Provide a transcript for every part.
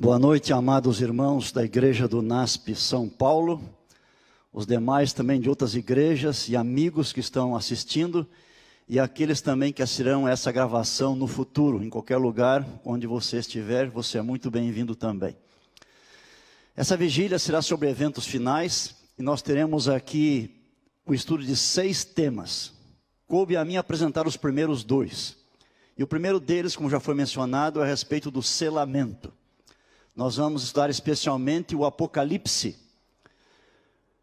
Boa noite, amados irmãos da igreja do NASP São Paulo, os demais também de outras igrejas e amigos que estão assistindo, e aqueles também que assistirão essa gravação no futuro, em qualquer lugar onde você estiver, você é muito bem-vindo também. Essa vigília será sobre eventos finais, e nós teremos aqui o estudo de 6 temas. Coube a mim apresentar os primeiros 2. E o primeiro deles, como já foi mencionado, é a respeito do selamento. Nós vamos estudar especialmente o Apocalipse.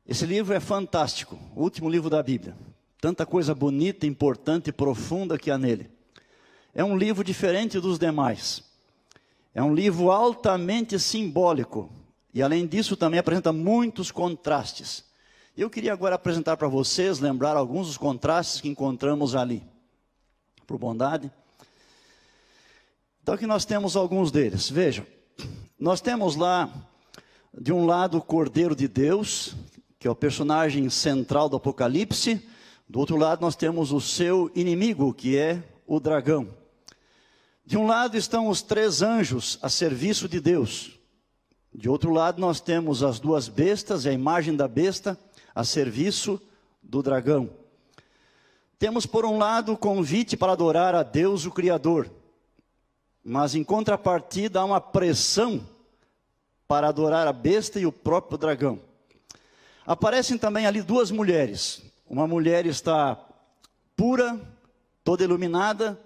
Esse livro é fantástico, o último livro da Bíblia. Tanta coisa bonita, importante e profunda que há nele. É um livro diferente dos demais. É um livro altamente simbólico. E além disso também apresenta muitos contrastes. Eu queria agora apresentar para vocês, lembrar alguns dos contrastes que encontramos ali. Por bondade. Então aqui nós temos alguns deles. Vejam. Nós temos lá, de um lado, o Cordeiro de Deus, que é o personagem central do Apocalipse. Do outro lado, nós temos o seu inimigo, que é o dragão. De um lado estão os 3 anjos a serviço de Deus. De outro lado, nós temos as 2 bestas e a imagem da besta a serviço do dragão. Temos, por um lado, o convite para adorar a Deus, o Criador. Mas em contrapartida há uma pressão para adorar a besta e o próprio dragão. Aparecem também ali 2 mulheres. Uma mulher está pura, toda iluminada,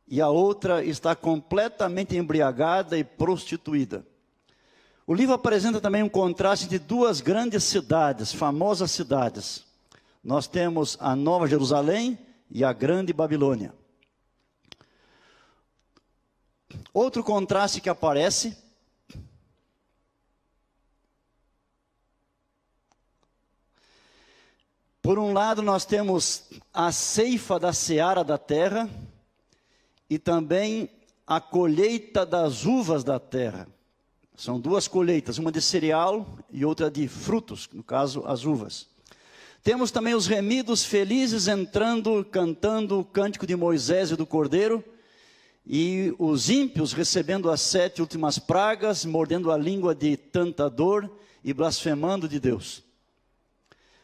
e a outra está completamente embriagada e prostituída. O livro apresenta também um contraste de 2 grandes cidades, famosas cidades. Nós temos a Nova Jerusalém e a Grande Babilônia. Outro contraste que aparece, por um lado nós temos a ceifa da seara da terra e também a colheita das uvas da terra. São 2 colheitas, uma de cereal e outra de frutos, no caso as uvas. Temos também os remidos felizes entrando, cantando o cântico de Moisés e do Cordeiro, e os ímpios recebendo as 7 últimas pragas, mordendo a língua de tanta dor e blasfemando de Deus.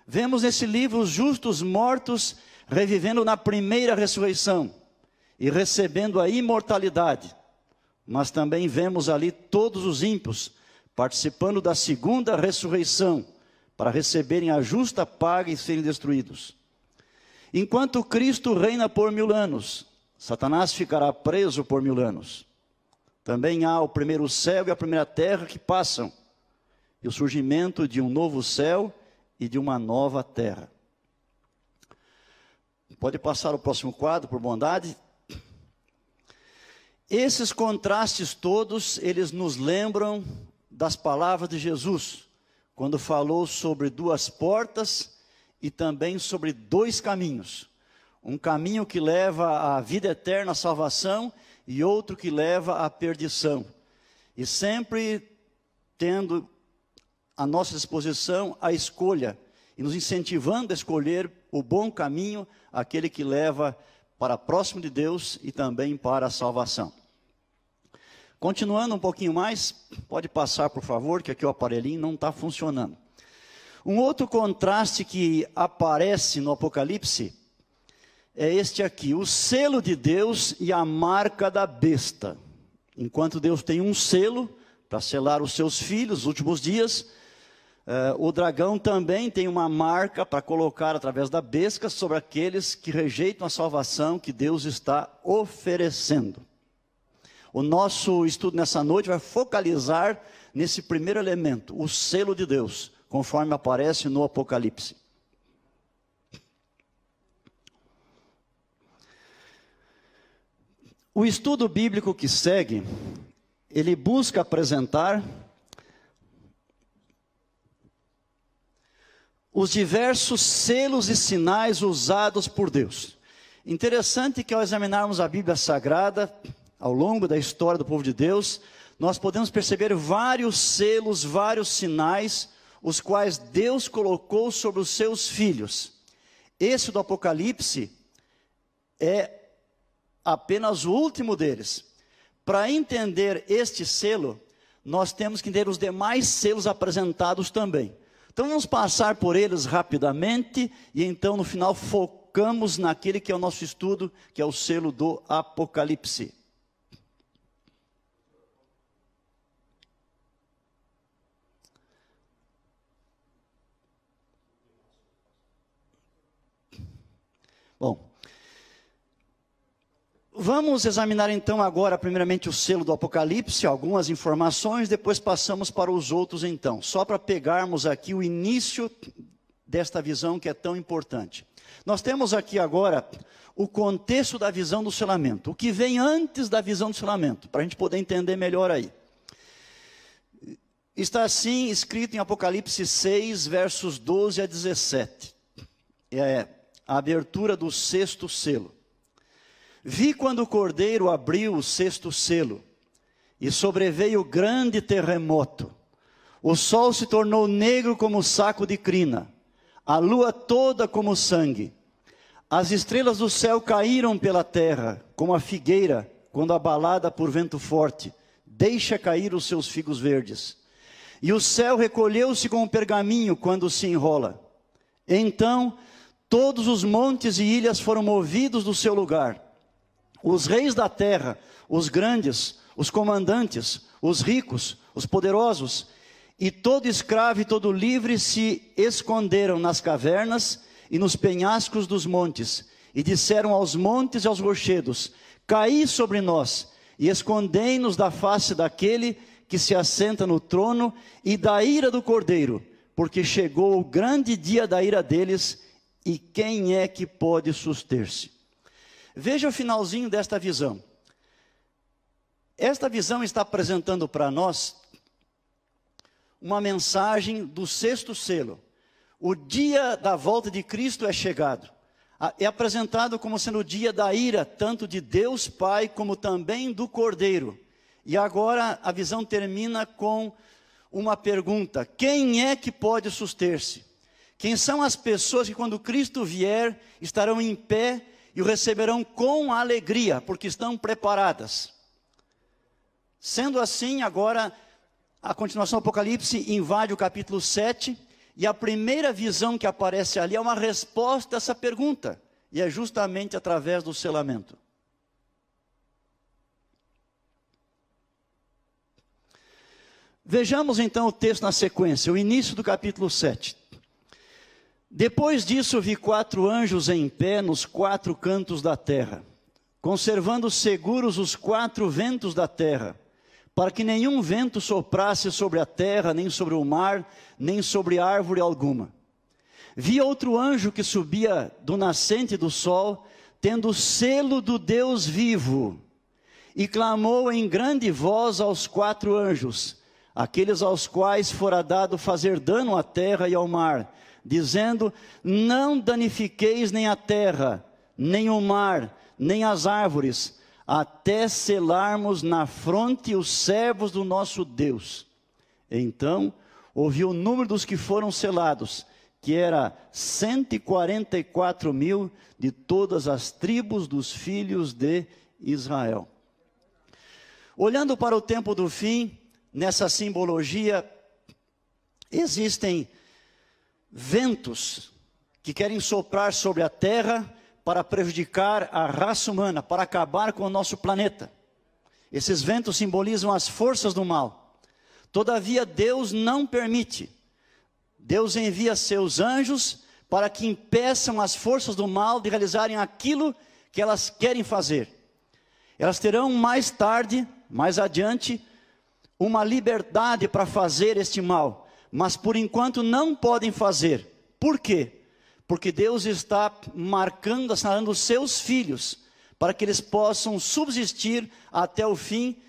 Vemos nesse livro os justos mortos revivendo na primeira ressurreição e recebendo a imortalidade. Mas também vemos ali todos os ímpios participando da segunda ressurreição para receberem a justa paga e serem destruídos. Enquanto Cristo reina por 1000 anos, Satanás ficará preso por 1000 anos. Também há o primeiro céu e a primeira terra que passam, e o surgimento de um novo céu e de uma nova terra. Pode passar o próximo quadro, por bondade. Esses contrastes todos, eles nos lembram das palavras de Jesus, quando falou sobre 2 portas e também sobre 2 caminhos. Um caminho que leva à vida eterna, à salvação, e outro que leva à perdição. E sempre tendo à nossa disposição a escolha, e nos incentivando a escolher o bom caminho, aquele que leva para próximo de Deus e também para a salvação. Continuando um pouquinho mais, pode passar por favor, que aqui o aparelhinho não está funcionando. Um outro contraste que aparece no Apocalipse é este aqui, o selo de Deus e a marca da besta. Enquanto Deus tem um selo para selar os seus filhos nos últimos dias, o dragão também tem uma marca para colocar através da besta sobre aqueles que rejeitam a salvação que Deus está oferecendo. O nosso estudo nessa noite vai focalizar nesse primeiro elemento, o selo de Deus, conforme aparece no Apocalipse. O estudo bíblico que segue, ele busca apresentar os diversos selos e sinais usados por Deus. Interessante que ao examinarmos a Bíblia Sagrada, ao longo da história do povo de Deus, nós podemos perceber vários selos, vários sinais, os quais Deus colocou sobre os seus filhos. Esse do Apocalipse é apenas o último deles. Para entender este selo, nós temos que ter os demais selos apresentados também. Então vamos passar por eles rapidamente, e então no final focamos naquele que é o nosso estudo, que é o selo do Apocalipse. Bom, vamos examinar então agora primeiramente o selo do Apocalipse, algumas informações, depois passamos para os outros então, só para pegarmos aqui o início desta visão que é tão importante. Nós temos aqui agora o contexto da visão do selamento, o que vem antes da visão do selamento, para a gente poder entender melhor aí. Está assim escrito em Apocalipse 6, versos 12 a 17, a abertura do sexto selo. Vi quando o Cordeiro abriu o sexto selo, e sobreveio grande terremoto. O sol se tornou negro como saco de crina, a lua toda como sangue. As estrelas do céu caíram pela terra, como a figueira, quando abalada por vento forte, deixa cair os seus figos verdes. E o céu recolheu-se como pergaminho quando se enrola. Então, todos os montes e ilhas foram movidos do seu lugar. Os reis da terra, os grandes, os comandantes, os ricos, os poderosos, e todo escravo e todo livre se esconderam nas cavernas e nos penhascos dos montes, e disseram aos montes e aos rochedos: caí sobre nós, e escondei-nos da face daquele que se assenta no trono e da ira do Cordeiro, porque chegou o grande dia da ira deles, e quem é que pode suster-se? Veja o finalzinho desta visão. Esta visão está apresentando para nós uma mensagem do sexto selo. O dia da volta de Cristo é chegado. É apresentado como sendo o dia da ira, tanto de Deus Pai, como também do Cordeiro. E agora a visão termina com uma pergunta: quem é que pode suster-se? Quem são as pessoas que quando Cristo vier, estarão em pé e o receberão com alegria, porque estão preparadas? Sendo assim, agora a continuação do Apocalipse invade o capítulo 7, e a primeira visão que aparece ali é uma resposta a essa pergunta, e é justamente através do selamento. Vejamos então o texto na sequência, o início do capítulo 7. Depois disso vi 4 anjos em pé nos 4 cantos da terra, conservando seguros os 4 ventos da terra, para que nenhum vento soprasse sobre a terra, nem sobre o mar, nem sobre árvore alguma. Vi outro anjo que subia do nascente do sol, tendo o selo do Deus vivo, e clamou em grande voz aos 4 anjos, aqueles aos quais fora dado fazer dano à terra e ao mar, dizendo: não danifiqueis nem a terra, nem o mar, nem as árvores, até selarmos na fronte os servos do nosso Deus. Então ouvi o número dos que foram selados, que era 144.000 de todas as tribos dos filhos de Israel. Olhando para o tempo do fim, nessa simbologia, existem ventos que querem soprar sobre a terra para prejudicar a raça humana, para acabar com o nosso planeta. Esses ventos simbolizam as forças do mal. Todavia, Deus não permite. Deus envia seus anjos para que impeçam as forças do mal de realizarem aquilo que elas querem fazer. Elas terão mais tarde, mais adiante, uma liberdade para fazer este mal, mas por enquanto não podem fazer. Por quê? Porque Deus está marcando, assinalando os seus filhos, para que eles possam subsistir até o fim,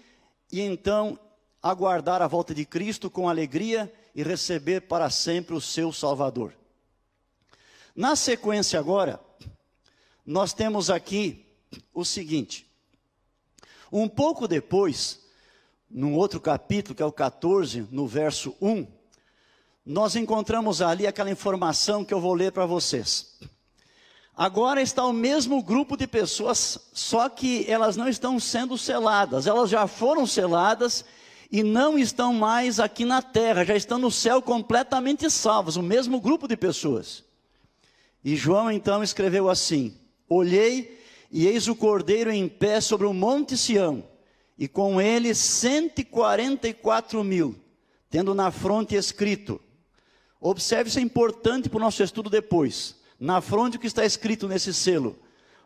e então aguardar a volta de Cristo com alegria e receber para sempre o seu Salvador. Na sequência agora, nós temos aqui o seguinte: um pouco depois, num outro capítulo, que é o 14, no verso 1, nós encontramos ali aquela informação que eu vou ler para vocês. Agora está o mesmo grupo de pessoas, só que elas não estão sendo seladas, elas já foram seladas, e não estão mais aqui na terra, já estão no céu completamente salvos, o mesmo grupo de pessoas. E João então escreveu assim: olhei e eis o Cordeiro em pé sobre o monte Sião, e com ele 144.000, tendo na fronte escrito, observe, isso é importante para o nosso estudo depois, na fronte o que está escrito nesse selo,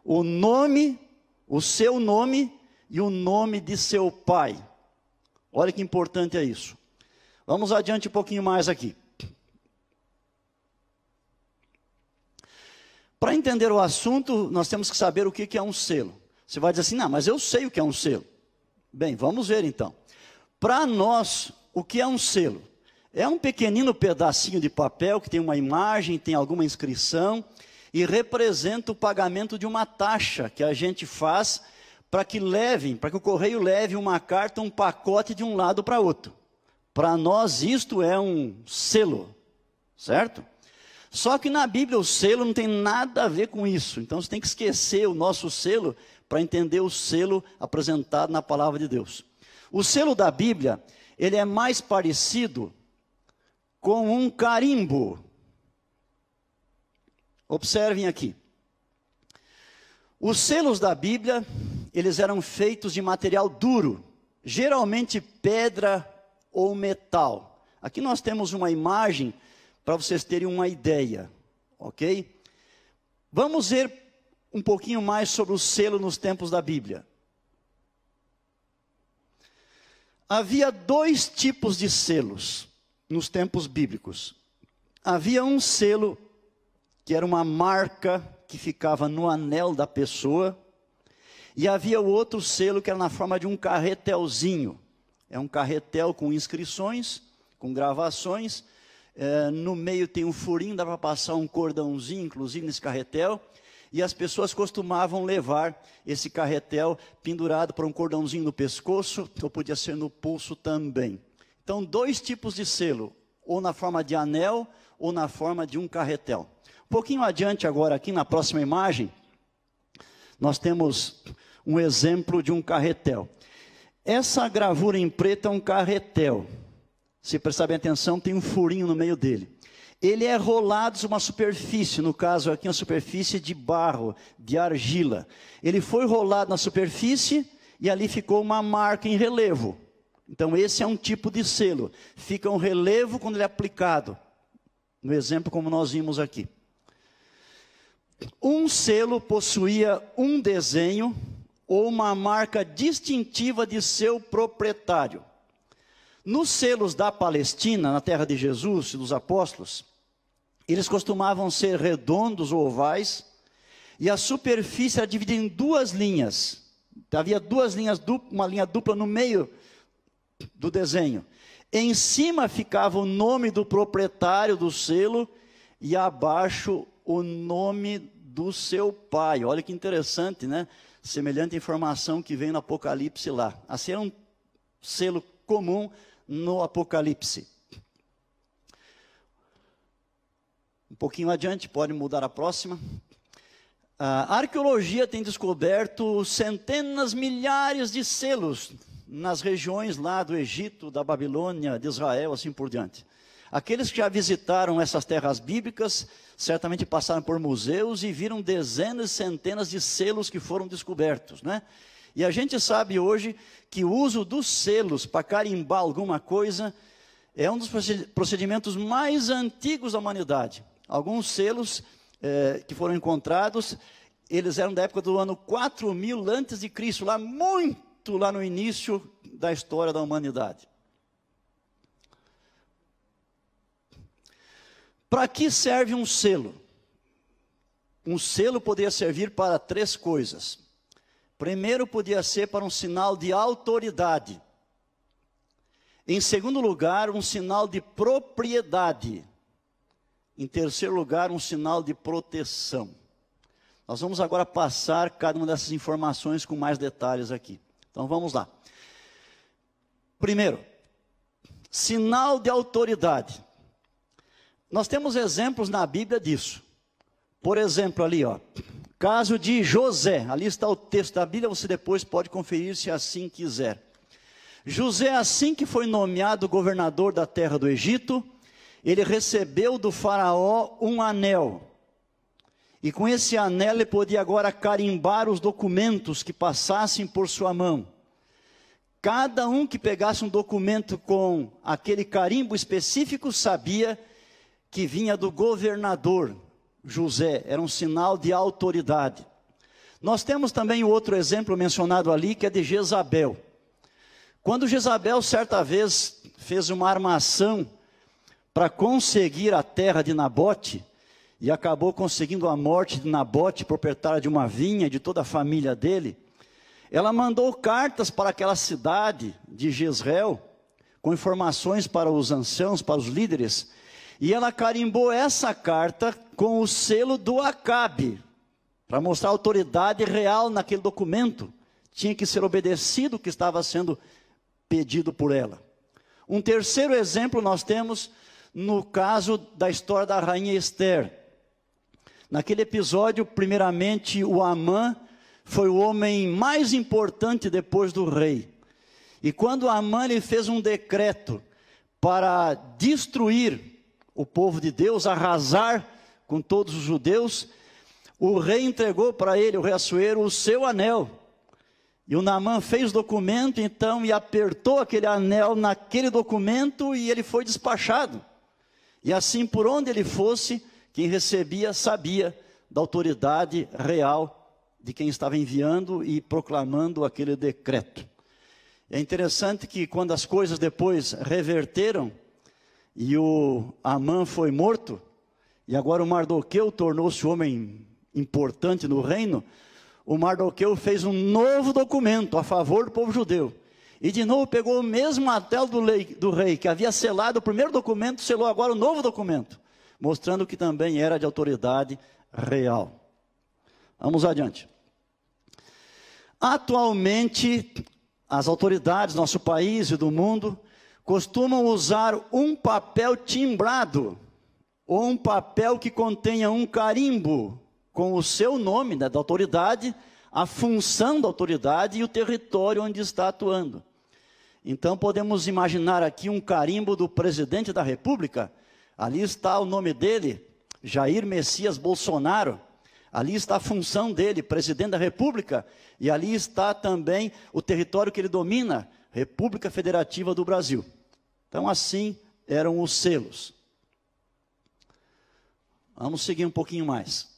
o nome, o seu nome e o nome de seu pai. Olha que importante é isso. Vamos adiante um pouquinho mais aqui. Para entender o assunto, nós temos que saber o que é um selo. Você vai dizer assim, não, mas eu sei o que é um selo. Bem, vamos ver então. Para nós, o que é um selo? É um pequenino pedacinho de papel que tem uma imagem, tem alguma inscrição e representa o pagamento de uma taxa que a gente faz para que o correio leve uma carta, um pacote de um lado para outro. Para nós isto é um selo, certo? Só que na Bíblia o selo não tem nada a ver com isso. Então você tem que esquecer o nosso selo para entender o selo apresentado na palavra de Deus. O selo da Bíblia, ele é mais parecido com um carimbo. Observem aqui. Os selos da Bíblia, eles eram feitos de material duro, geralmente pedra ou metal. Aqui nós temos uma imagem para vocês terem uma ideia, ok? Vamos ver um pouquinho mais sobre o selo nos tempos da Bíblia. Havia dois tipos de selos nos tempos bíblicos. Havia um selo que era uma marca que ficava no anel da pessoa, e havia o outro selo que era na forma de um carretelzinho. É um carretel com inscrições, com gravações, no meio tem um furinho, dá para passar um cordãozinho, inclusive nesse carretel, e as pessoas costumavam levar esse carretel pendurado por um cordãozinho no pescoço, ou podia ser no pulso também. Então, dois tipos de selo, ou na forma de anel, ou na forma de um carretel. Um pouquinho adiante agora, aqui na próxima imagem, nós temos um exemplo de um carretel. Essa gravura em preto é um carretel. Se prestarem atenção, tem um furinho no meio dele. Ele é rolado sobre uma superfície, no caso aqui uma superfície de barro, de argila. Ele foi rolado na superfície e ali ficou uma marca em relevo. Então esse é um tipo de selo. Fica um relevo quando ele é aplicado. No exemplo como nós vimos aqui. Um selo possuía um desenho ou uma marca distintiva de seu proprietário. Nos selos da Palestina, na terra de Jesus e dos apóstolos, eles costumavam ser redondos ou ovais, e a superfície era dividida em duas linhas. Havia duas linhas, uma linha dupla no meio do desenho. Em cima ficava o nome do proprietário do selo, e abaixo o nome do seu pai. Olha que interessante, né? Semelhante informação que vem no Apocalipse lá. Assim era um selo comum no Apocalipse. Um pouquinho adiante, pode mudar a próxima. A arqueologia tem descoberto centenas, milhares de selos nas regiões lá do Egito, da Babilônia, de Israel, assim por diante. Aqueles que já visitaram essas terras bíblicas, certamente passaram por museus e viram dezenas e centenas de selos que foram descobertos, né? E a gente sabe hoje que o uso dos selos para carimbar alguma coisa é um dos procedimentos mais antigos da humanidade. Alguns selos que foram encontrados, eles eram da época do ano 4000 antes de Cristo, muito lá no início da história da humanidade. Para que serve um selo? Um selo poderia servir para três coisas. Primeiro, podia ser para um sinal de autoridade. Em segundo lugar, um sinal de propriedade. Em terceiro lugar, um sinal de proteção. Nós vamos agora passar cada uma dessas informações com mais detalhes aqui. Então vamos lá. Primeiro, sinal de autoridade. Nós temos exemplos na Bíblia disso. Por exemplo, ali, ó, caso de José. Ali está o texto da Bíblia, você depois pode conferir se assim quiser. José, assim que foi nomeado governador da terra do Egito, ele recebeu do faraó um anel. E com esse anel ele podia agora carimbar os documentos que passassem por sua mão. Cada um que pegasse um documento com aquele carimbo específico sabia que vinha do governador José, era um sinal de autoridade. Nós temos também outro exemplo mencionado ali, que é de Jezabel. Quando Jezabel, certa vez, fez uma armação para conseguir a terra de Nabote, e acabou conseguindo a morte de Nabote, proprietário de uma vinha, de toda a família dele, ela mandou cartas para aquela cidade de Jezreel, com informações para os anciãos, para os líderes, e ela carimbou essa carta com o selo do Acabe, para mostrar a autoridade real naquele documento. Tinha que ser obedecido o que estava sendo pedido por ela. Um terceiro exemplo nós temos no caso da história da rainha Esther. Naquele episódio, primeiramente, o Amã foi o homem mais importante depois do rei. E quando Amã ele fez um decreto para destruir o povo de Deus, arrasar com todos os judeus, o rei entregou para ele, o rei Assuero, o seu anel. E o Naamã fez o documento, então, e apertou aquele anel naquele documento, e ele foi despachado. E assim, por onde ele fosse, quem recebia sabia da autoridade real de quem estava enviando e proclamando aquele decreto. É interessante que quando as coisas depois reverteram, e o Amã foi morto, e agora o Mardoqueu tornou-se homem importante no reino, o Mardoqueu fez um novo documento a favor do povo judeu. E de novo pegou o mesmo anel do rei, que havia selado o primeiro documento, selou agora o novo documento, mostrando que também era de autoridade real. Vamos adiante. Atualmente, as autoridades do nosso país e do mundo costumam usar um papel timbrado, ou um papel que contenha um carimbo, com o seu nome, né, da autoridade, a função da autoridade e o território onde está atuando. Então podemos imaginar aqui um carimbo do presidente da República, ali está o nome dele, Jair Messias Bolsonaro, ali está a função dele, presidente da República, e ali está também o território que ele domina, República Federativa do Brasil. Então assim eram os selos. Vamos seguir um pouquinho mais.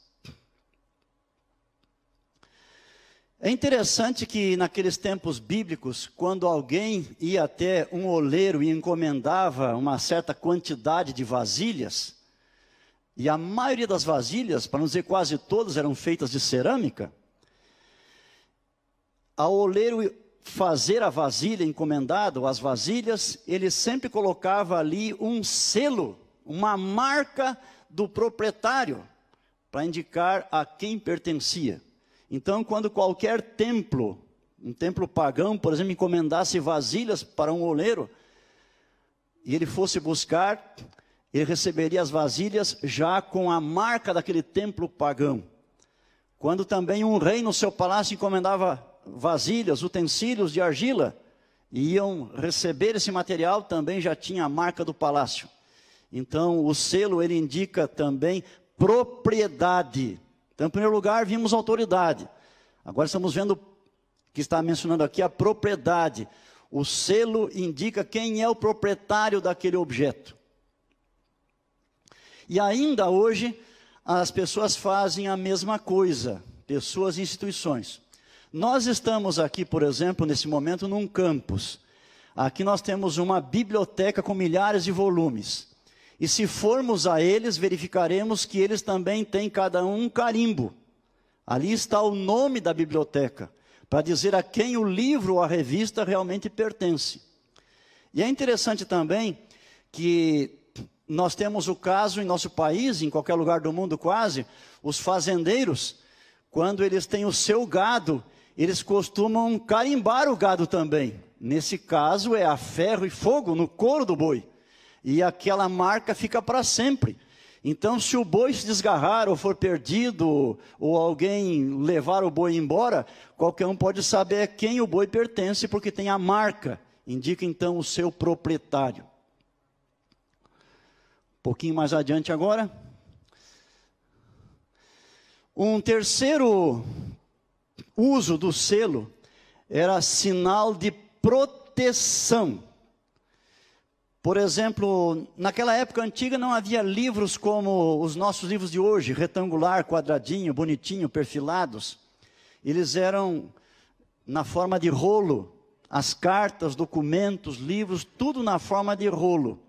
É interessante que naqueles tempos bíblicos, quando alguém ia até um oleiro e encomendava uma certa quantidade de vasilhas, e a maioria das vasilhas, para não dizer quase todas, eram feitas de cerâmica, ao oleiro fazer a vasilha encomendada, ou as vasilhas, ele sempre colocava ali um selo, uma marca do proprietário, para indicar a quem pertencia. Então, quando qualquer templo, um templo pagão, por exemplo, encomendasse vasilhas para um oleiro, e ele fosse buscar, ele receberia as vasilhas já com a marca daquele templo pagão. Quando também um rei no seu palácio encomendava vasilhas, utensílios de argila, e iam receber esse material, também já tinha a marca do palácio. Então, o selo, ele indica também propriedade. Então, em primeiro lugar, vimos autoridade. Agora estamos vendo que está mencionando aqui a propriedade. O selo indica quem é o proprietário daquele objeto. E ainda hoje, as pessoas fazem a mesma coisa, pessoas e instituições. Nós estamos aqui, por exemplo, nesse momento, num campus. Aqui nós temos uma biblioteca com milhares de volumes. E se formos a eles, verificaremos que eles também têm cada um carimbo. Ali está o nome da biblioteca, para dizer a quem o livro ou a revista realmente pertence. E é interessante também que nós temos o caso em nosso país, em qualquer lugar do mundo quase, os fazendeiros, quando eles têm o seu gado, eles costumam carimbar o gado também. Nesse caso é a ferro e fogo no couro do boi. E aquela marca fica para sempre. Então, se o boi se desgarrar ou for perdido, ou alguém levar o boi embora, qualquer um pode saber a quem o boi pertence, porque tem a marca indica então o seu proprietário. Um pouquinho mais adiante agora. Um terceiro uso do selo era sinal de proteção. Por exemplo, naquela época antiga não havia livros como os nossos livros de hoje, retangular, quadradinho, bonitinho, perfilados. Eles eram na forma de rolo, as cartas, documentos, livros, tudo na forma de rolo.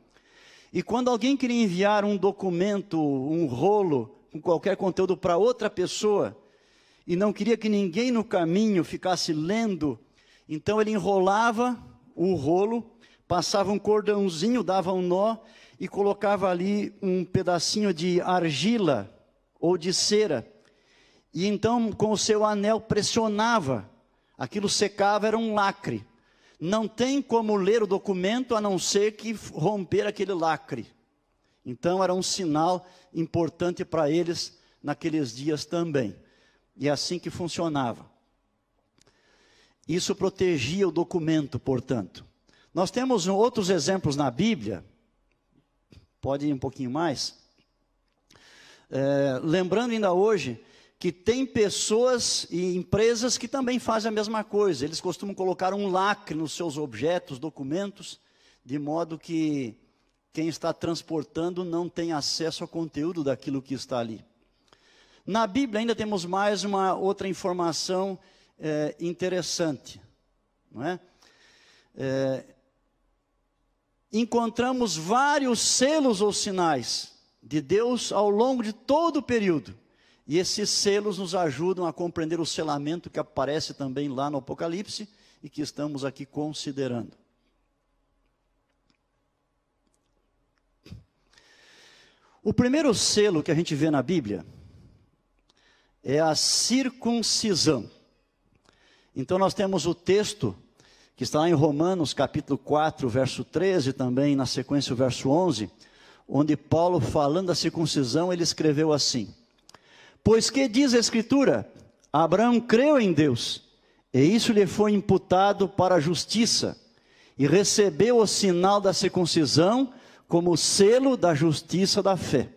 E quando alguém queria enviar um documento, um rolo, com qualquer conteúdo para outra pessoa, e não queria que ninguém no caminho ficasse lendo, então ele enrolava o rolo, passava um cordãozinho, dava um nó e colocava ali um pedacinho de argila ou de cera. E então com o seu anel pressionava, aquilo secava, era um lacre. Não tem como ler o documento a não ser que romper aquele lacre. Então era um sinal importante para eles naqueles dias também. E é assim que funcionava. Isso protegia o documento, portanto. Nós temos outros exemplos na Bíblia, pode ir um pouquinho mais, lembrando ainda hoje, que tem pessoas e empresas que também fazem a mesma coisa, eles costumam colocar um lacre nos seus objetos, documentos, de modo que quem está transportando não tem acesso ao conteúdo daquilo que está ali. Na Bíblia ainda temos mais uma outra informação interessante, não é? Encontramos vários selos ou sinais de Deus ao longo de todo o período. E esses selos nos ajudam a compreender o selamento que aparece também lá no Apocalipse e que estamos aqui considerando. O primeiro selo que a gente vê na Bíblia é a circuncisão. Então nós temos o texto que está lá em Romanos capítulo 4, verso 13, também na sequência o verso 11, onde Paulo, falando da circuncisão, ele escreveu assim: pois que diz a Escritura, Abraão creu em Deus, e isso lhe foi imputado para a justiça, e recebeu o sinal da circuncisão como selo da justiça da fé.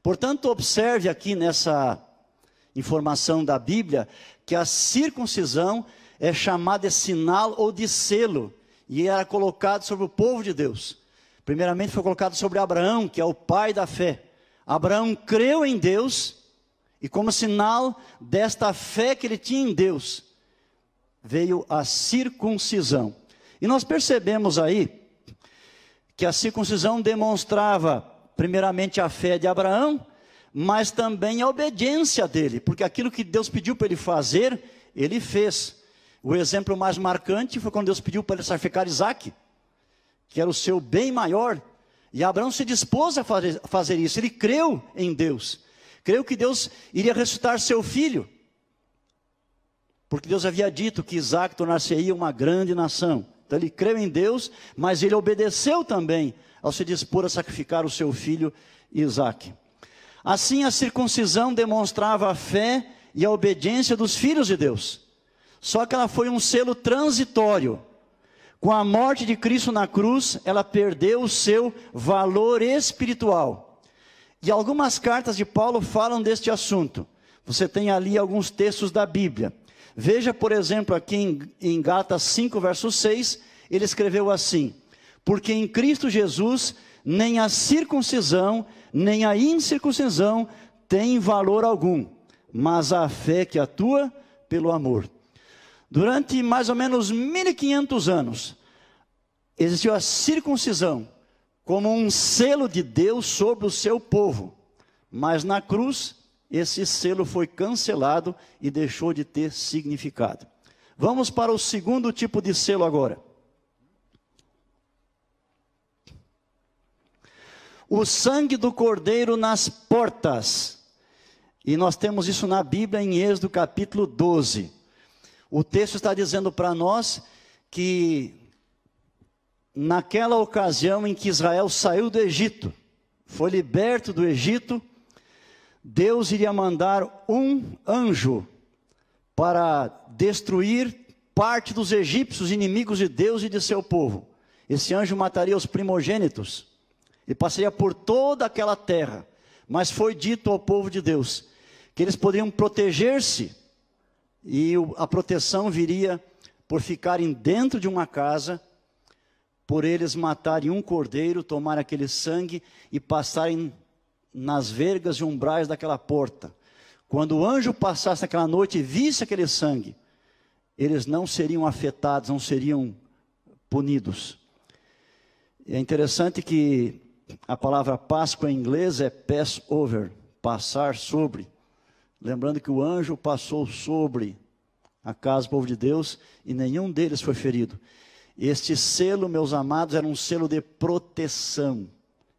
Portanto, observe aqui nessa informação da Bíblia, que a circuncisão é chamada de sinal ou de selo, e era colocado sobre o povo de Deus. Primeiramente foi colocado sobre Abraão, que é o pai da fé. Abraão creu em Deus, e como sinal desta fé que ele tinha em Deus, veio a circuncisão. E nós percebemos aí, que a circuncisão demonstrava, primeiramente, a fé de Abraão, mas também a obediência dele, porque aquilo que Deus pediu para ele fazer, ele fez. O exemplo mais marcante foi quando Deus pediu para ele sacrificar Isaque, que era o seu bem maior, e Abraão se dispôs a fazer isso, ele creu em Deus, creu que Deus iria ressuscitar seu filho, porque Deus havia dito que Isaque tornar-se-ia uma grande nação. Então ele creu em Deus, mas ele obedeceu também ao se dispor a sacrificar o seu filho Isaque. Assim a circuncisão demonstrava a fé e a obediência dos filhos de Deus. Só que ela foi um selo transitório. Com a morte de Cristo na cruz, ela perdeu o seu valor espiritual. E algumas cartas de Paulo falam deste assunto. Você tem ali alguns textos da Bíblia. Veja, por exemplo, aqui em Gálatas 5, verso 6, ele escreveu assim: porque em Cristo Jesus, nem a circuncisão, nem a incircuncisão tem valor algum, mas a fé que atua pelo amor. Durante mais ou menos 1500 anos, existiu a circuncisão como um selo de Deus sobre o seu povo, mas na cruz, esse selo foi cancelado e deixou de ter significado. Vamos para o segundo tipo de selo agora. O sangue do cordeiro nas portas. E nós temos isso na Bíblia em Êxodo capítulo 12. O texto está dizendo para nós que naquela ocasião em que Israel saiu do Egito, foi liberto do Egito, Deus iria mandar um anjo para destruir parte dos egípcios, inimigos de Deus e de seu povo. Esse anjo mataria os primogênitos e passaria por toda aquela terra. Mas foi dito ao povo de Deus que eles poderiam proteger-se, e a proteção viria por ficarem dentro de uma casa, por eles matarem um cordeiro, tomarem aquele sangue e passarem nas vergas e umbrais daquela porta. Quando o anjo passasse naquela noite e visse aquele sangue, eles não seriam afetados, não seriam punidos. É interessante que a palavra Páscoa em inglês é Passover, passar sobre. Lembrando que o anjo passou sobre a casa do povo de Deus e nenhum deles foi ferido. Este selo, meus amados, era um selo de proteção.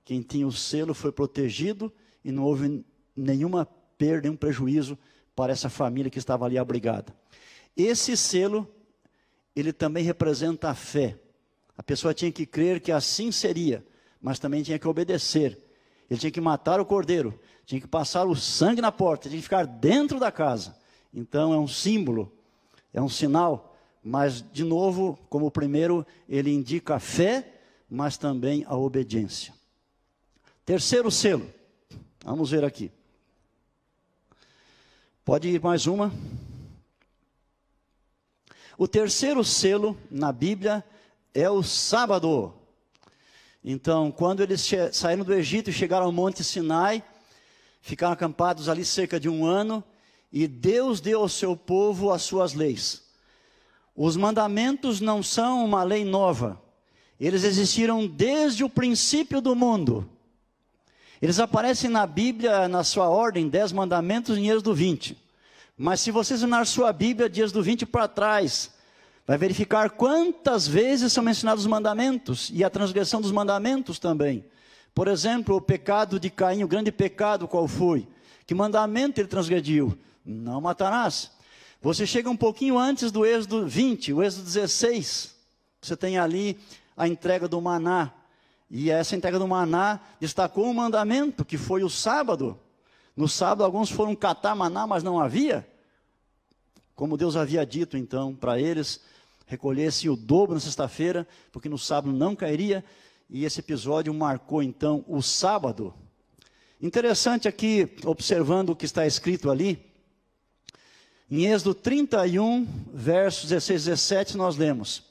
Quem tinha o selo foi protegido e não houve nenhuma perda, nenhum prejuízo para essa família que estava ali abrigada. Esse selo, ele também representa a fé. A pessoa tinha que crer que assim seria, mas também tinha que obedecer. Ele tinha que matar o cordeiro, tinha que passar o sangue na porta, tinha que ficar dentro da casa. Então é um símbolo, é um sinal, mas de novo, como o primeiro, ele indica a fé, mas também a obediência. Terceiro selo, vamos ver aqui. Pode ir mais uma. O terceiro selo na Bíblia é o sábado. Então, quando eles saíram do Egito e chegaram ao Monte Sinai, ficaram acampados ali cerca de 1 ano, e Deus deu ao seu povo as suas leis. Os mandamentos não são uma lei nova, eles existiram desde o princípio do mundo. Eles aparecem na Bíblia, na sua ordem, 10 mandamentos em Êxodo 20. Mas se você examinar sua Bíblia de Êxodo 20 para trás, vai verificar quantas vezes são mencionados os mandamentos e a transgressão dos mandamentos também. Por exemplo, o pecado de Caim, o grande pecado qual foi? Que mandamento ele transgrediu? Não matarás. Você chega um pouquinho antes do Êxodo 20, o Êxodo 16. Você tem ali a entrega do maná. E essa entrega do maná destacou um mandamento, que foi o sábado. No sábado, alguns foram catar maná, mas não havia. Como Deus havia dito, então, para eles, recolhessem o dobro na sexta-feira, porque no sábado não cairia. E esse episódio marcou, então, o sábado. Interessante aqui, observando o que está escrito ali, em Êxodo 31, versos 16 e 17, nós lemos: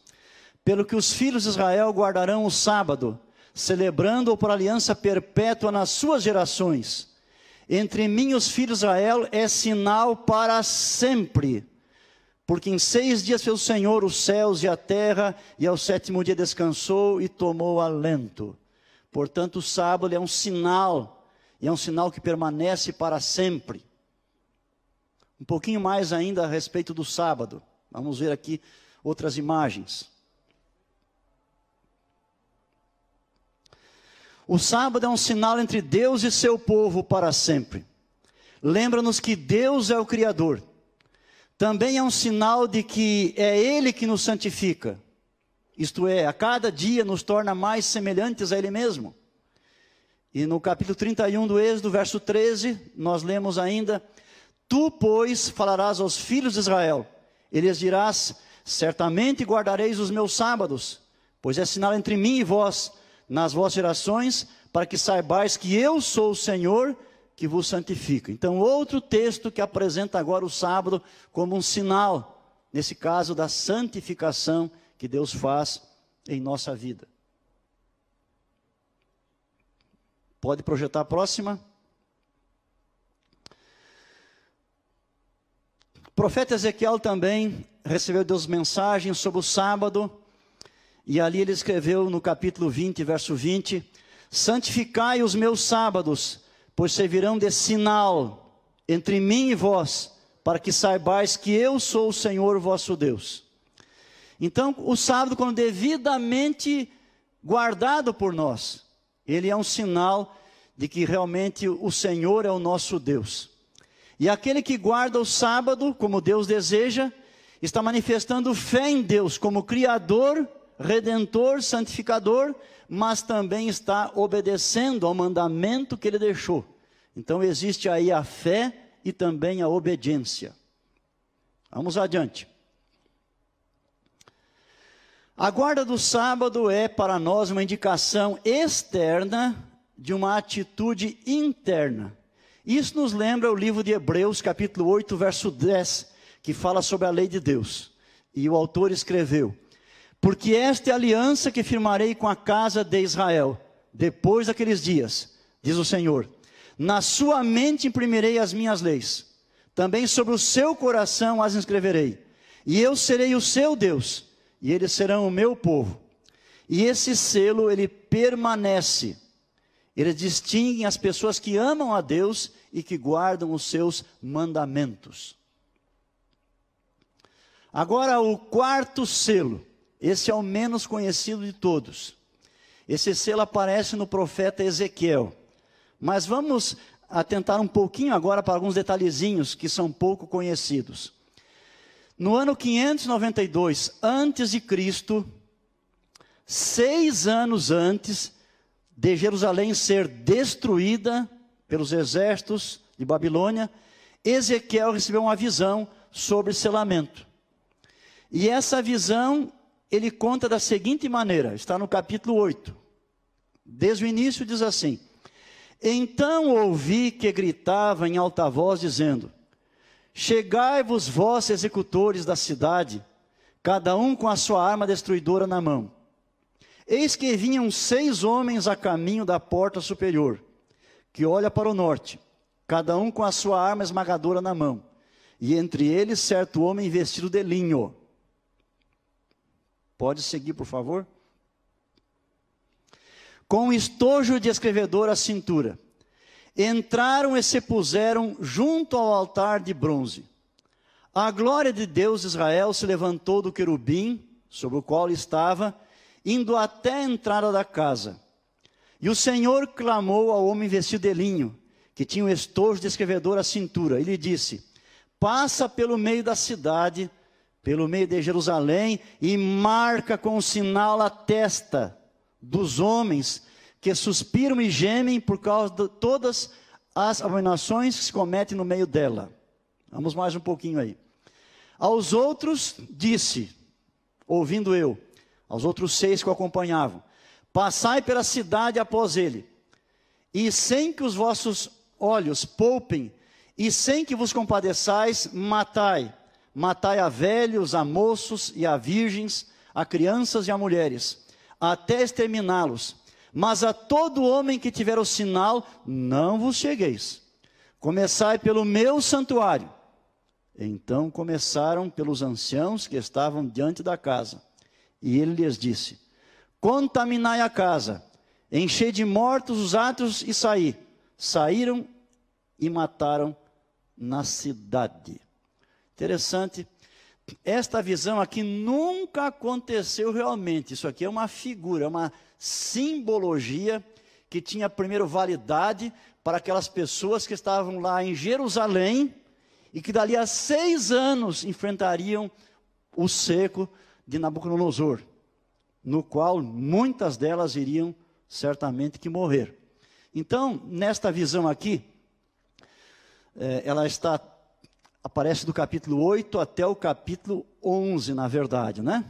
pelo que os filhos de Israel guardarão o sábado, celebrando-o por aliança perpétua nas suas gerações. Entre mim e os filhos de Israel é sinal para sempre. Porque em 6 dias fez o Senhor os céus e a terra, e ao 7º dia descansou e tomou alento. Portanto, o sábado é um sinal, e é um sinal que permanece para sempre. Um pouquinho mais ainda a respeito do sábado. Vamos ver aqui outras imagens. O sábado é um sinal entre Deus e seu povo para sempre. Lembra-nos que Deus é o Criador. Também é um sinal de que é Ele que nos santifica. Isto é, a cada dia nos torna mais semelhantes a Ele mesmo. E no capítulo 31 do Êxodo, verso 13, nós lemos ainda: tu, pois, falarás aos filhos de Israel, e lhes dirás: certamente guardareis os meus sábados, pois é sinal entre mim e vós, nas vossas gerações, para que saibais que eu sou o Senhor que vos santifica. Então, outro texto que apresenta agora o sábado como um sinal, nesse caso da santificação que Deus faz em nossa vida. Pode projetar a próxima. O profeta Ezequiel também recebeu de Deus mensagens sobre o sábado, e ali ele escreveu no capítulo 20, verso 20: santificai os meus sábados, pois servirão de sinal entre mim e vós, para que saibais que eu sou o Senhor vosso Deus. Então, o sábado, quando devidamente guardado por nós, ele é um sinal de que realmente o Senhor é o nosso Deus. E aquele que guarda o sábado, como Deus deseja, está manifestando fé em Deus como Criador, Redentor, Santificador, mas também está obedecendo ao mandamento que Ele deixou. Então existe aí a fé e também a obediência. Vamos adiante. A guarda do sábado é para nós uma indicação externa de uma atitude interna. Isso nos lembra o livro de Hebreus, capítulo 8, verso 10, que fala sobre a lei de Deus. E o autor escreveu: porque esta é a aliança que firmarei com a casa de Israel, depois daqueles dias, diz o Senhor. Na sua mente imprimirei as minhas leis, também sobre o seu coração as inscreverei. E eu serei o seu Deus, e eles serão o meu povo. E esse selo, ele permanece. Ele distingue as pessoas que amam a Deus e que guardam os seus mandamentos. Agora, o quarto selo. Esse é o menos conhecido de todos. Esse selo aparece no profeta Ezequiel. Mas vamos atentar um pouquinho agora para alguns detalhezinhos que são pouco conhecidos. No ano 592 antes de Cristo, 6 anos antes de Jerusalém ser destruída pelos exércitos de Babilônia, Ezequiel recebeu uma visão sobre selamento. E essa visão ele conta da seguinte maneira, está no capítulo 8. Desde o início diz assim: então ouvi que gritava em alta voz, dizendo: chegai-vos vós, executores da cidade, cada um com a sua arma destruidora na mão. Eis que vinham 6 homens a caminho da porta superior, que olha para o norte, cada um com a sua arma esmagadora na mão, e entre eles certo homem vestido de linho. Pode seguir, por favor. Com um estojo de escrevedor à cintura. Entraram e se puseram junto ao altar de bronze. A glória de Deus de Israel se levantou do querubim, sobre o qual estava, indo até a entrada da casa. E o Senhor clamou ao homem vestido de linho, que tinha um estojo de escrevedor à cintura, e lhe disse: passa pelo meio da cidade, pelo meio de Jerusalém, e marca com um sinal a testa dos homens que suspiram e gemem por causa de todas as abominações que se cometem no meio dela. Vamos mais um pouquinho aí. Aos outros disse, ouvindo eu, aos outros 6 que o acompanhavam: passai pela cidade após ele, e sem que os vossos olhos poupem, e sem que vos compadeçais, matai. Matai a velhos, a moços e a virgens, a crianças e a mulheres, até exterminá-los. Mas a todo homem que tiver o sinal, não vos chegueis. Começai pelo meu santuário. Então começaram pelos anciãos que estavam diante da casa. E ele lhes disse: contaminai a casa, enchei de mortos os átrios e saí. Saíram e mataram na cidade. Interessante, esta visão aqui nunca aconteceu realmente. Isso aqui é uma figura, é uma simbologia que tinha primeiro validade para aquelas pessoas que estavam lá em Jerusalém e que dali a 6 anos enfrentariam o cerco de Nabucodonosor, no qual muitas delas iriam certamente que morrer. Então, nesta visão aqui, ela aparece do capítulo 8 até o capítulo 11, na verdade, né?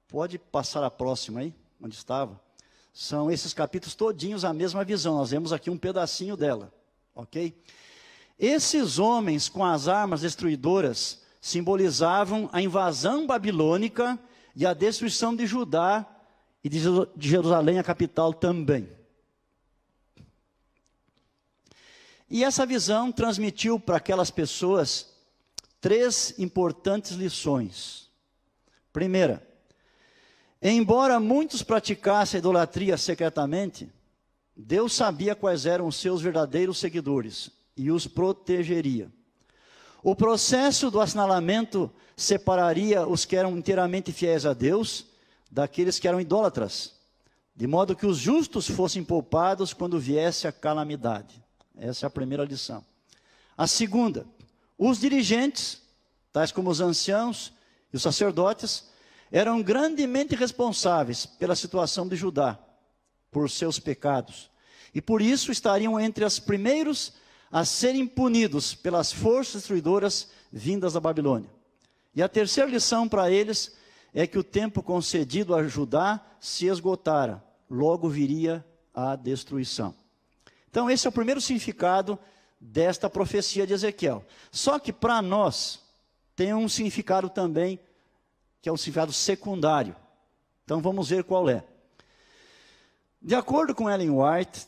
Pode passar a próxima aí, onde estava. São esses capítulos todinhos a mesma visão. Nós vemos aqui um pedacinho dela, ok? Esses homens com as armas destruidoras simbolizavam a invasão babilônica e a destruição de Judá e de Jerusalém, a capital também. E essa visão transmitiu para aquelas pessoas 3 importantes lições. Primeira, embora muitos praticassem a idolatria secretamente, Deus sabia quais eram os seus verdadeiros seguidores e os protegeria. O processo do assinalamento separaria os que eram inteiramente fiéis a Deus daqueles que eram idólatras, de modo que os justos fossem poupados quando viesse a calamidade. Essa é a primeira lição. A segunda, os dirigentes, tais como os anciãos e os sacerdotes, eram grandemente responsáveis pela situação de Judá, por seus pecados, e por isso estariam entre os primeiros a serem punidos pelas forças destruidoras vindas da Babilônia. E a terceira lição para eles é que o tempo concedido a Judá se esgotara, logo viria a destruição. Então esse é o primeiro significado desta profecia de Ezequiel. Só que para nós tem um significado também, que é um significado secundário. Então vamos ver qual é. De acordo com Ellen White,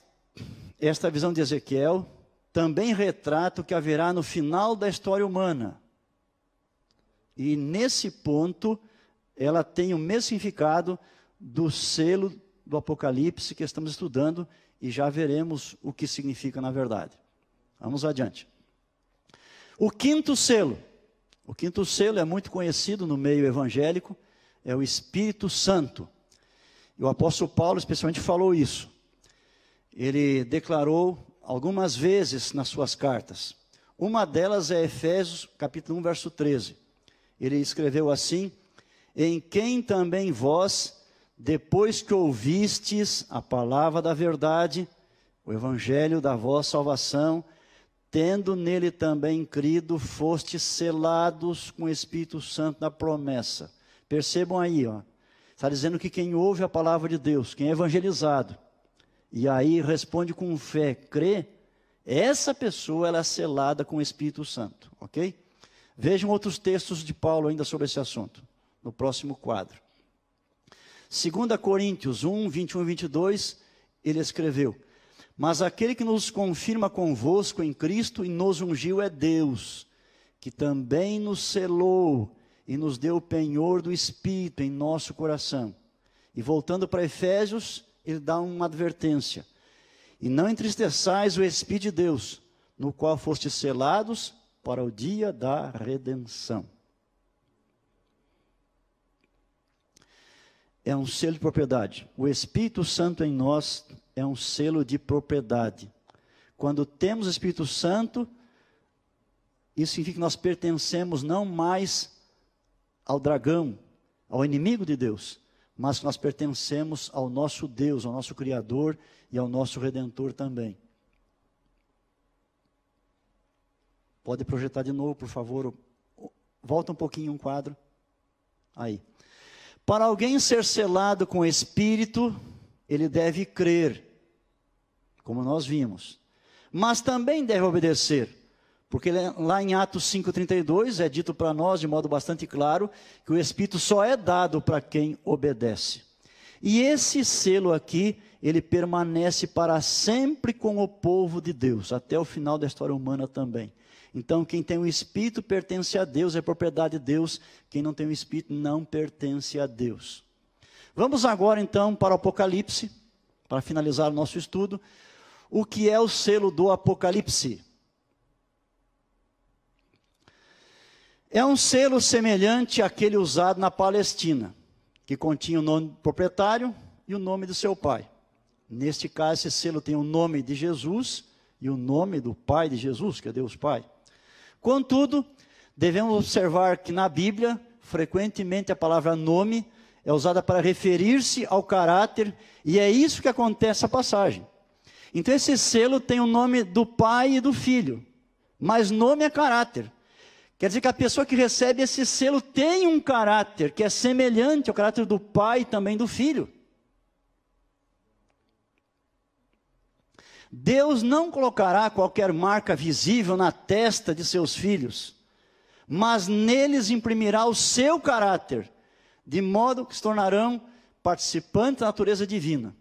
esta visão de Ezequiel também retrata o que haverá no final da história humana. E nesse ponto, ela tem o mesmo significado do selo do Apocalipse que estamos estudando, e já veremos o que significa na verdade. Vamos adiante. O quinto selo. O quinto selo é muito conhecido no meio evangélico, é o Espírito Santo. E o apóstolo Paulo especialmente falou isso. Ele declarou algumas vezes nas suas cartas. Uma delas é Efésios, capítulo 1, verso 13. Ele escreveu assim: em quem também vós, depois que ouvistes a palavra da verdade, o evangelho da vossa salvação, tendo nele também crido, fostes selados com o Espírito Santo da promessa. Percebam aí, ó. Está dizendo que quem ouve a palavra de Deus, quem é evangelizado, e aí responde com fé, crê, essa pessoa ela é selada com o Espírito Santo, ok? Vejam outros textos de Paulo ainda sobre esse assunto, no próximo quadro. 2 Coríntios 1, 21 e 22, ele escreveu: mas aquele que nos confirma convosco em Cristo e nos ungiu é Deus, que também nos selou e nos deu o penhor do Espírito em nosso coração. E voltando para Efésios, ele dá uma advertência: e não entristeçais o Espírito de Deus, no qual fostes selados para o dia da redenção. É um selo de propriedade. O Espírito Santo em nós é um selo de propriedade. Quando temos o Espírito Santo, isso significa que nós pertencemos não mais ao dragão, ao inimigo de Deus, mas que nós pertencemos ao nosso Deus, ao nosso Criador e ao nosso Redentor também. Pode projetar de novo, por favor. Volta um pouquinho um quadro. Aí. Para alguém ser selado com o Espírito, ele deve crer, como nós vimos. Mas também deve obedecer. Porque lá em Atos 5,32 é dito para nós, de modo bastante claro, que o Espírito só é dado para quem obedece. E esse selo aqui, ele permanece para sempre com o povo de Deus, até o final da história humana também. Então, quem tem o Espírito pertence a Deus, é propriedade de Deus. Quem não tem o Espírito não pertence a Deus. Vamos agora, então, para o Apocalipse, para finalizar o nosso estudo. O que é o selo do Apocalipse? É um selo semelhante àquele usado na Palestina, que continha o nome do proprietário e o nome do seu pai. Neste caso, esse selo tem o nome de Jesus e o nome do pai de Jesus, que é Deus Pai. Contudo, devemos observar que na Bíblia, frequentemente a palavra nome é usada para referir-se ao caráter, e é isso que acontece na passagem. Então esse selo tem o nome do pai e do filho, mas nome é caráter. Quer dizer que a pessoa que recebe esse selo tem um caráter que é semelhante ao caráter do pai e também do filho. Deus não colocará qualquer marca visível na testa de seus filhos, mas neles imprimirá o seu caráter, de modo que se tornarão participantes da natureza divina.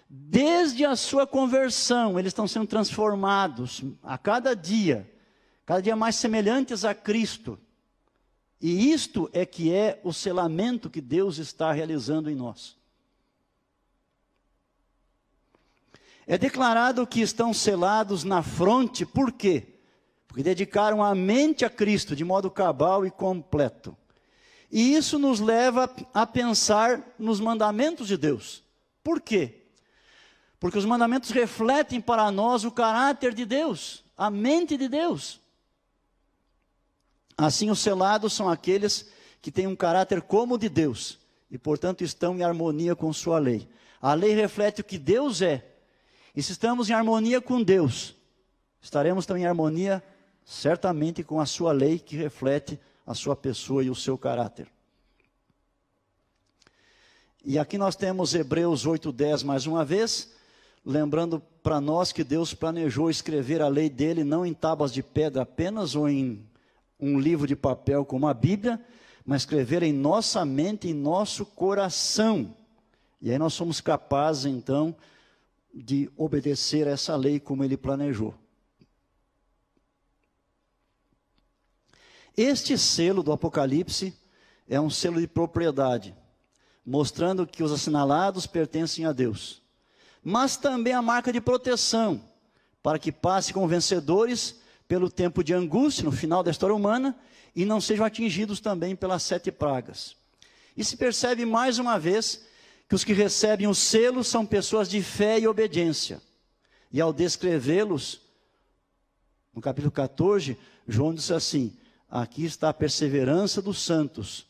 Desde a sua conversão, eles estão sendo transformados a cada dia mais semelhantes a Cristo. E isto é que é o selamento que Deus está realizando em nós. É declarado que estão selados na fronte, por quê? Porque dedicaram a mente a Cristo de modo cabal e completo. E isso nos leva a pensar nos mandamentos de Deus. Por quê? Porque os mandamentos refletem para nós o caráter de Deus, a mente de Deus. Assim, os selados são aqueles que têm um caráter como o de Deus, e portanto estão em harmonia com sua lei. A lei reflete o que Deus é. E se estamos em harmonia com Deus, estaremos também em harmonia, certamente, com a sua lei, que reflete a sua pessoa e o seu caráter. E aqui nós temos Hebreus 8:10 mais uma vez, lembrando para nós que Deus planejou escrever a lei dele não em tábuas de pedra apenas, ou em um livro de papel como a Bíblia, mas escrever em nossa mente, em nosso coração. E aí nós somos capazes, então, de obedecer a essa lei como ele planejou. Este selo do Apocalipse é um selo de propriedade, mostrando que os assinalados pertencem a Deus. Mas também a marca de proteção, para que passe como vencedores pelo tempo de angústia no final da história humana e não sejam atingidos também pelas 7 pragas. E se percebe mais uma vez que os que recebem o selo são pessoas de fé e obediência. E ao descrevê-los, no capítulo 14, João disse assim: aqui está a perseverança dos santos,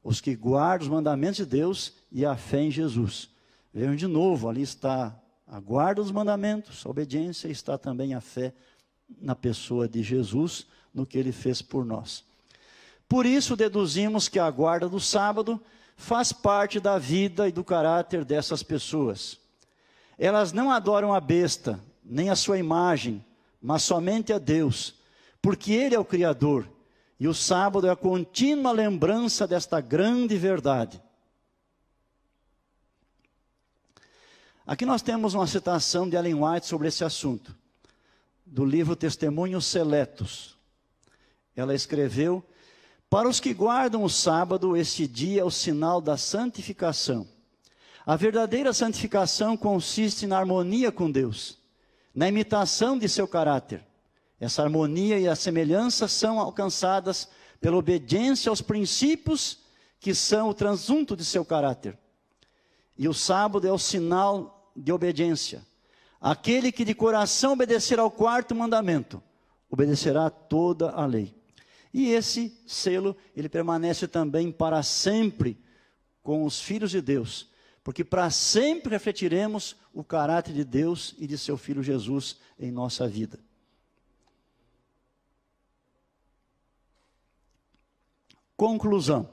os que guardam os mandamentos de Deus e a fé em Jesus. Vejam de novo, ali está a guarda dos mandamentos, a obediência, e está também a fé na pessoa de Jesus, no que ele fez por nós. Por isso deduzimos que a guarda do sábado faz parte da vida e do caráter dessas pessoas. Elas não adoram a besta, nem a sua imagem, mas somente a Deus, porque Ele é o Criador, e o sábado é a contínua lembrança desta grande verdade. Aqui nós temos uma citação de Ellen White sobre esse assunto, do livro Testemunhos Seletos. Ela escreveu: para os que guardam o sábado, este dia é o sinal da santificação. A verdadeira santificação consiste na harmonia com Deus, na imitação de seu caráter. Essa harmonia e a semelhança são alcançadas pela obediência aos princípios que são o transunto de seu caráter. E o sábado é o sinal de obediência. Aquele que de coração obedecer ao 4º mandamento, obedecerá a toda a lei. E esse selo, ele permanece também para sempre com os filhos de Deus, porque para sempre refletiremos o caráter de Deus e de seu Filho Jesus em nossa vida. Conclusão.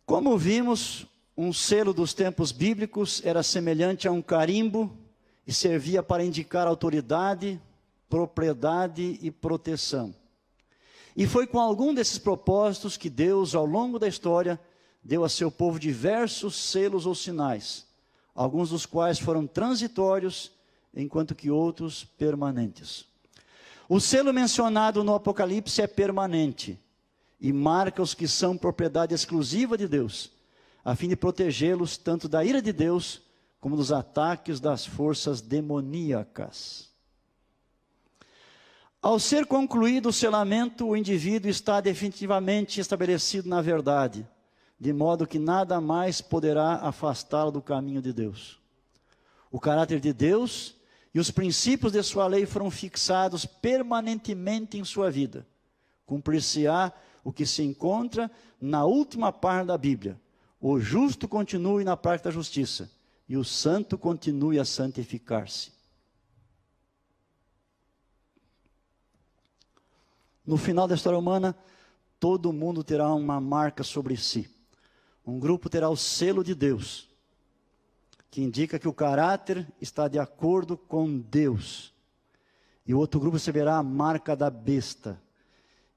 Como vimos, um selo dos tempos bíblicos era semelhante a um carimbo e servia para indicar autoridade, propriedade e proteção. E foi com algum desses propósitos que Deus, ao longo da história, deu a seu povo diversos selos ou sinais, alguns dos quais foram transitórios, enquanto que outros permanentes. O selo mencionado no Apocalipse é permanente e marca os que são propriedade exclusiva de Deus, a fim de protegê-los tanto da ira de Deus como dos ataques das forças demoníacas. Ao ser concluído o selamento, o indivíduo está definitivamente estabelecido na verdade, de modo que nada mais poderá afastá-lo do caminho de Deus. O caráter de Deus e os princípios de sua lei foram fixados permanentemente em sua vida. Cumprir-se-á o que se encontra na última parte da Bíblia: o justo continue na prática da justiça, e o santo continue a santificar-se. No final da história humana, todo mundo terá uma marca sobre si. Um grupo terá o selo de Deus, que indica que o caráter está de acordo com Deus. E o outro grupo receberá a marca da besta.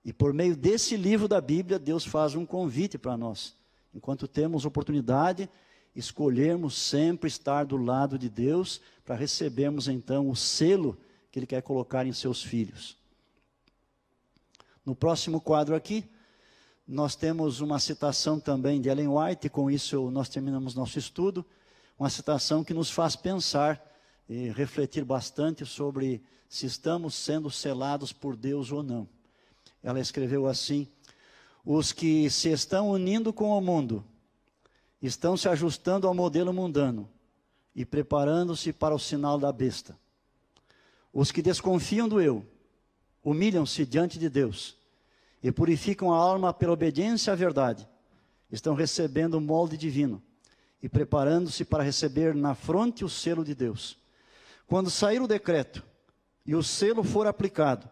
E por meio desse livro da Bíblia, Deus faz um convite para nós. Enquanto temos oportunidade, escolhermos sempre estar do lado de Deus, para recebermos então o selo que Ele quer colocar em seus filhos. No próximo quadro aqui, nós temos uma citação também de Ellen White, e com isso nós terminamos nosso estudo, uma citação que nos faz pensar e refletir bastante sobre se estamos sendo selados por Deus ou não. Ela escreveu assim: os que se estão unindo com o mundo, estão se ajustando ao modelo mundano e preparando-se para o sinal da besta. Os que desconfiam do eu, humilham-se diante de Deus e purificam a alma pela obediência à verdade, estão recebendo o molde divino e preparando-se para receber na fronte o selo de Deus. Quando sair o decreto e o selo for aplicado,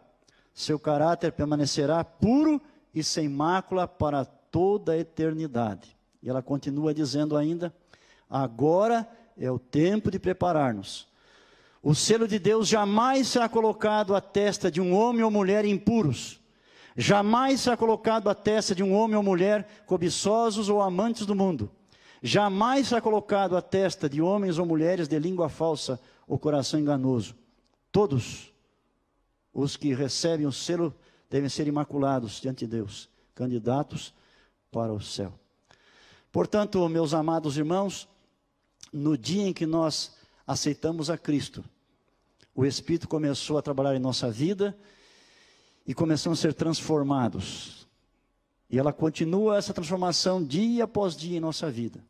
seu caráter permanecerá puro e sem mácula para toda a eternidade. E ela continua dizendo ainda: agora é o tempo de preparar-nos. O selo de Deus jamais será colocado à testa de um homem ou mulher impuros. Jamais será colocado à testa de um homem ou mulher cobiçosos ou amantes do mundo. Jamais será colocado à testa de homens ou mulheres de língua falsa ou coração enganoso. Todos os que recebem o selo devem ser imaculados diante de Deus, candidatos para o céu. Portanto, meus amados irmãos, no dia em que nós aceitamos a Cristo, o Espírito começou a trabalhar em nossa vida e começamos a ser transformados. E ela continua essa transformação dia após dia em nossa vida.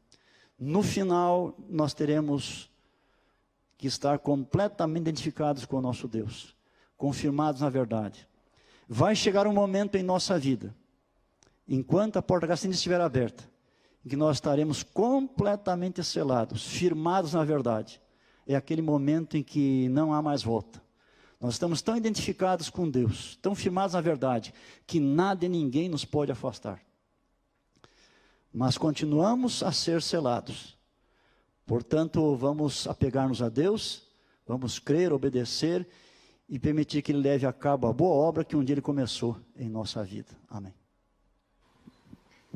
No final, nós teremos que estar completamente identificados com o nosso Deus, confirmados na verdade. Vai chegar um momento em nossa vida, enquanto a porta da graça ainda estiver aberta, em que nós estaremos completamente selados, firmados na verdade. É aquele momento em que não há mais volta. Nós estamos tão identificados com Deus, tão firmados na verdade, que nada e ninguém nos pode afastar. Mas continuamos a ser selados. Portanto, vamos apegar-nos a Deus, vamos crer, obedecer e permitir que Ele leve a cabo a boa obra que um dia Ele começou em nossa vida. Amém.